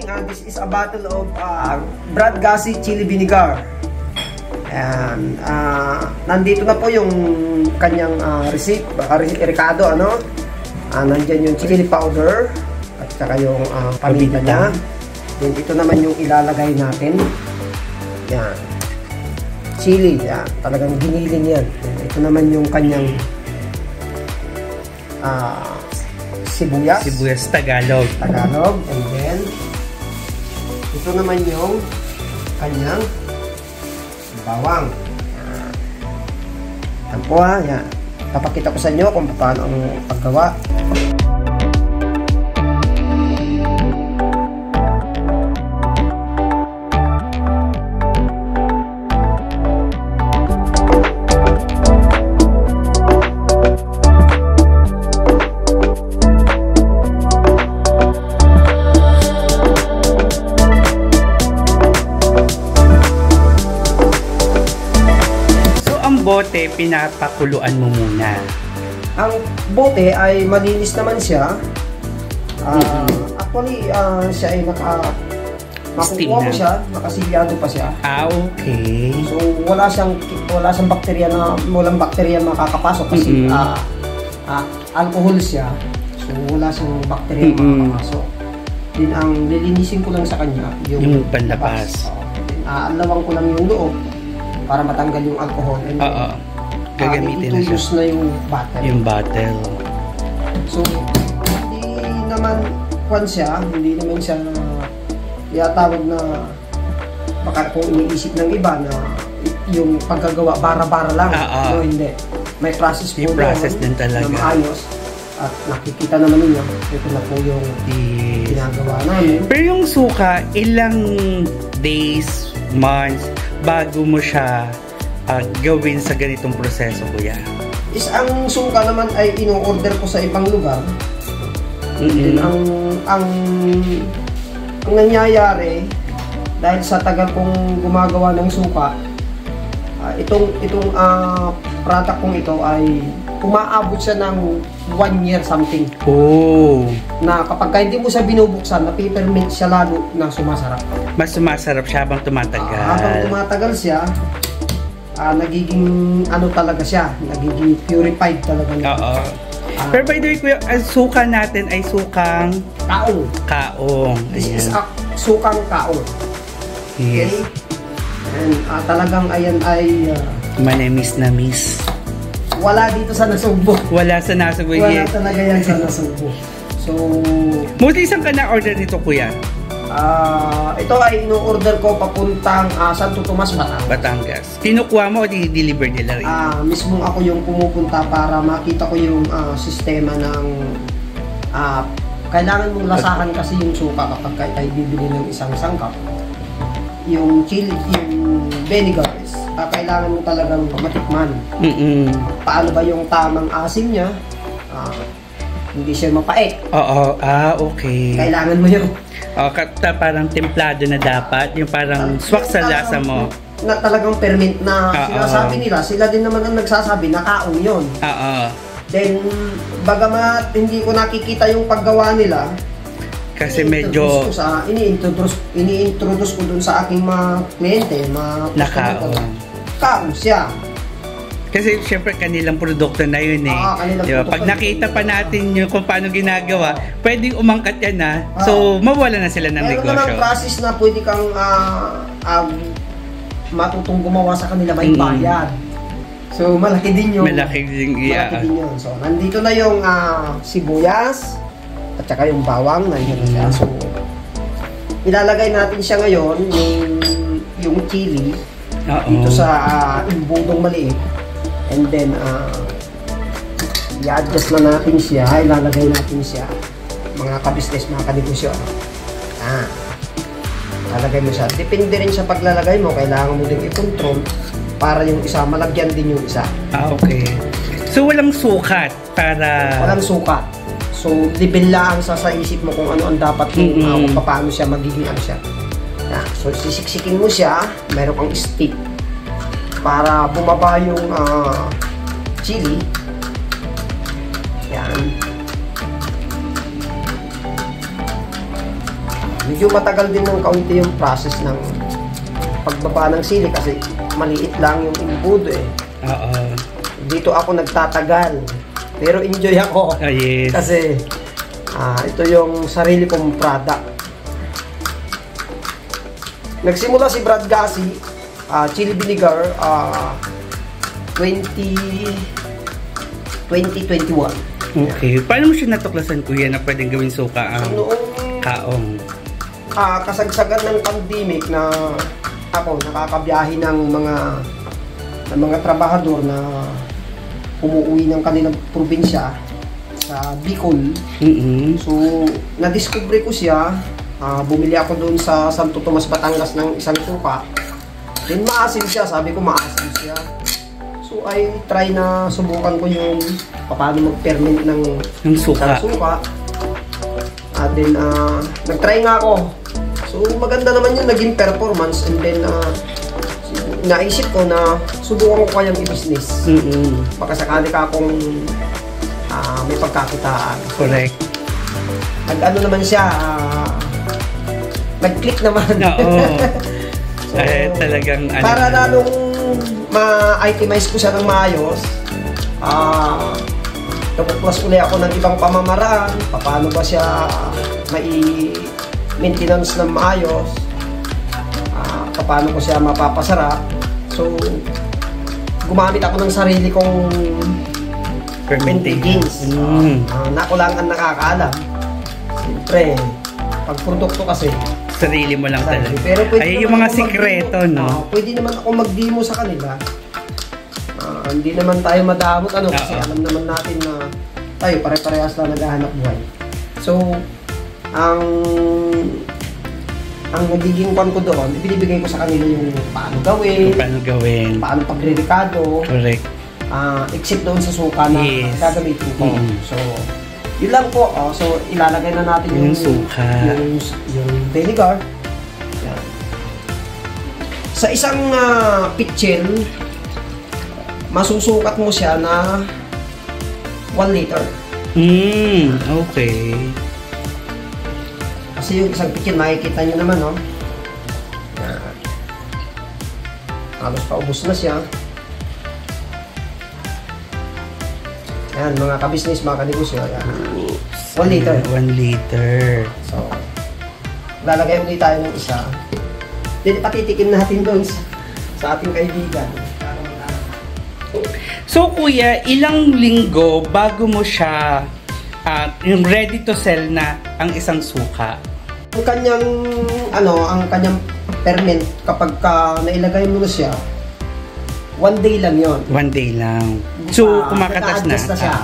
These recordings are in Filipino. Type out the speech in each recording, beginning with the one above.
bossing, this is a bottle of Brad Gassi Chili Vinegar. And nandito na po yung kanyang receipt, Ricardo, ano? Nandyan yung chili powder at saka yung paminta niya. Then ito naman yung ilalagay natin. Yan. Chili, yan. Talagang giniling yan. Ito naman yung kanyang sibuyas. Sibuyas Tagalog. Tagalog. And then, ito naman yung kanyang bawang. Yan po ha. Yan. Papakita ko sa inyo kung paano ang paggawa. Bote, pinapakuluan mo muna. Ang bote ay malinis naman siya. Actually, siya ay makukuha mo siya, nakasilyado pa siya. Okay. So, wala siyang bakterya walang bakterya makakapasok kasi alcohol siya. So, wala siyang bakterya makakapasok. Din ang lilinisin ko lang sa kanya yung panlabas. Alawang ko lang yung loob para matanggal yung alcohol. And gagamitin na siya. Ito na yung bottle. Yung bottle. So, hindi naman hindi naman siya tawag na baka kung iniisip ng iba na yung paggagawa bara-bara lang. No, hindi. May process po. May process din talaga. Na maayos. At nakikita naman ninyo, ito na po yung ginagawa namin. Pero yung suka, ilang days, months, bago mo siya gawin sa ganitong proseso, kuya? Ang suka naman ay ino-order ko sa ibang lugar. And ang nangyayari, dahil sa tagal kong gumagawa ng suka, itong product kong ito ay umaabot siya ng 1 year something. Oh. Na kapag hindi mo siya binubuksan, na-peppermint siya lalo na sumasarap. Mas sumasarap siya habang tumatagal. Habang tumatagal siya, nagiging talaga siya, nagiging purified talaga. Oo. Pero by the way, kuya, ang suka natin ay sukang kaong. Kaong. This is a sukang kaong. Yes. Okay? And talagang ayan ay manamis na miss. Wala dito sa Nasugbo. Wala sa Nasugbo. Wala talaga yan sa Nasugbo. So, mostly saan ka na-order nito, kuya? Ito ay ino-order ko papuntang Santo Tomas, Batangas. Kinukuha mo o di-deliver nila rin? Mismong ako yung pumupunta para makita ko yung sistema ng kailangan mong lasahan kasi yung suka kapag kayo bibili ng isang sangkap. Yung chili, yung vinegar is kailangan mo talagang matikman. Paano ba yung tamang asim niya? Hindi siya mapait. Oo, okay. Kailangan mo yung parang templado na dapat, yung parang swak sa lasa mo. Na talagang permit na sinasabi nila, sila din naman ang nagsasabi na kaong yun. Then, bagamat hindi ko nakikita yung paggawa nila, kasi medyo ini-introduce ko dun sa aking mga kliyente, mga kaong siya. Kasi syempre kanilang produkto na yun eh. Diba? Pag nakita pa natin yung kung paano ginagawa, pwedeng umangkat yan na. So, mawala na sila ng negosyo. Meron naman process na pwede kang matutong gumawa sa kanila, may bayad. So, malaki din yun. Malaki din yun. So, nandito na yung sibuyas at saka yung bawang. Nandiyan na siya. So, ilalagay natin siya ngayon, yung chili, dito sa imbudong maliit. And then, i-adjust na natin siya, ilalagay natin siya, mga kabisnes, mga kanegosyo. Lalagay mo siya. Depende rin sa paglalagay mo, kailangan mo din i-control para yung isa, malagyan din yung isa. Okay. So, walang sukat para... Walang sukat. So, level lang sa isip mo kung ano ang dapat mo, kung paano siya magiging siya. So, sisiksikin mo siya, meron kang stick para bumaba yung chili. Yan. Medyo matagal din ng kaunti yung process ng pagbaba ng sili kasi maliit lang yung imbudo eh. Oo. Dito ako nagtatagal. Pero enjoy ako. Yes. Kasi ito yung sarili kong product. Nagsimula si Brad Gassi, chili vinegar, 2021. Okay. Paano mo siya natuklasan, kuya, na pwedeng gawin suka ang kaong? Kasagsagan ng pandemic na ako nakakabiyahe ng mga trabahador na umuwi ng kanilang probinsya sa Bicol. So, na-discover ko siya. Bumili ako doon sa Santo Tomas, Batangas ng isang suka. Then maasim siya. Sabi ko maasim siya. So, I try na subukan ko yung paano mag-ferment ng suka. Then, nag-try nga ako. So, maganda naman yung naging performance. And then, naisip ko na subukan ko kayang i-business. Baka sakali ka akong may pagkakitaan. Correct. Nag-ano naman siya, nag-click naman. Oo. So, talagang para lalong ma-itemize ko siya ng maayos, tapos uli ako ng ibang pamamaraan, paano ba siya maintenance ng maayos, paano ko siya mapapasarap. So, gumamit ako ng sarili kong fermentations. Ako lang ang nakakaalam. Siyempre, pag produkto kasi, sarili mo lang talaga. Pero ay, yung mga sikreto, no? Pwede naman ako mag-demo sa kanila. Hindi naman tayo madamot, kasi alam naman natin na tayo pare-parehas lang naghahanap buhay. So, ang nagiging kwan ko doon, ibinibigay ko sa kanila yung paano gawin, paano pagre-ricado. Correct. Except doon sa suka na gagamitin ko. So, yun lang po. So, ilalagay na natin yung suka. Yung vinegar. Yan. Sa isang pitchel, masusukat mo siya na 1 liter. Okay. Kasi yung isang pitchel, makikita nyo naman, no? Yan. Halos paubos na siya. Yan, mga ka-business, mga ka-negosyo. 1 liter. 1 liter. So, lalagay ulit tayo ng isa. Then, patitikim natin doon sa ating kaibigan. So, kuya, ilang linggo bago mo siya yung ready to sell na ang isang suka? Ang kanyang ferment, kapag nailagay mo na siya, 1 day lang yon. 1 day lang. So, kumakatas na. Siya.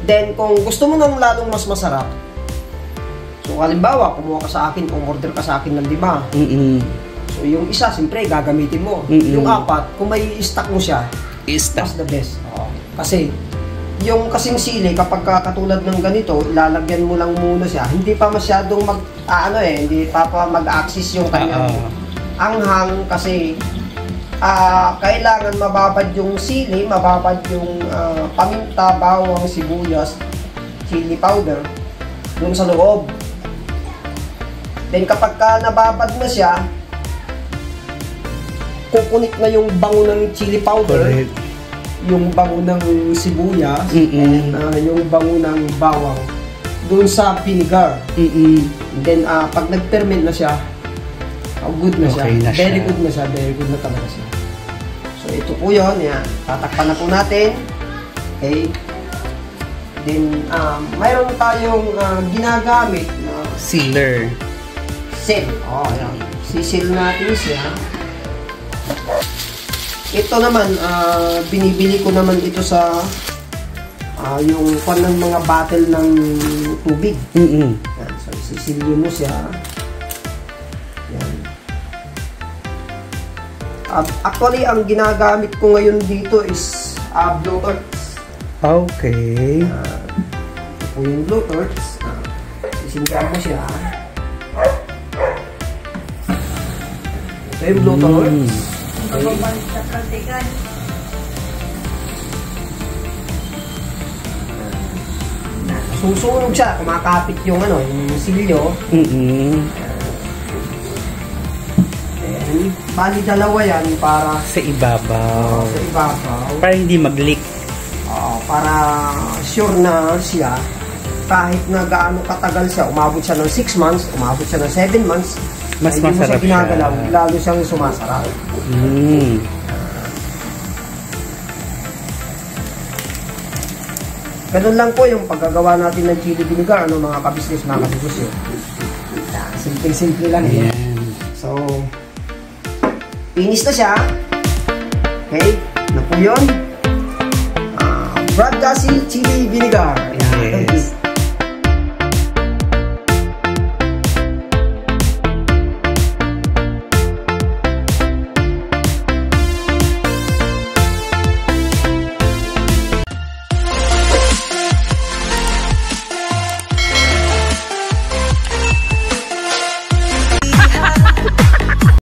Then, kung gusto mo nang lalong mas masarap, so, halimbawa, kumuha ka sa akin, kung order ka sa akin ng 5. So, yung isa, siyempre, gagamitin mo. Yung 4, kung may stock mo siya, that's the best. Kasi, yung kasing sili, kapag katulad ng ganito, ilalagyan mo lang muna siya, hindi pa masyadong hindi pa mag-access yung kanyang anghang kasi kailangan mababad yung sili, mababad yung paminta, bawang, sibuyas, chili powder dun sa loob. Then kapag nababad na siya, kukunik na yung bango ng chili powder. Correct. Yung bango ng sibuyas, and yung bango ng bawang dun sa vinegar. Then pag nag-ferment na siya, good na siya. Very good na siya. Very good na talaga siya. So, ito po yun. Yan. Tatakpan na po natin. Okay. Then, mayroon tayong ginagamit na sealer. Seal. Yan. Sisil natin siya. Ito naman, binibili ko naman ito sa yung ng mga bottle ng tubig. Yan. So, sisilyo mo siya. Yan. Actually, ang ginagamit ko ngayon dito is blowtorch. Okay. Ito po yung blowtorch. Sisindihan mo siya. Ito yung blowtorch. So, susunog siya, kumakapit yung ano, yung silyo. Bali dalawa yan para sa ibabaw. Sa ibabaw. Para hindi mag-leak. Para sure na siya kahit na gaano katagal siya, umabot siya ng 6 months, umabot siya ng 7 months, mas hindi masarap mo siya ginagalaw, lalo siyang sumasarap. Ganun lang po yung paggagawa natin ng chili vinegar, ano mga kabisnes, mga kabisnes. Simple-simple lang yan. So, finish na siya. Okay? Ano po yun? Brad Gassi Chili Vinegar. Yes.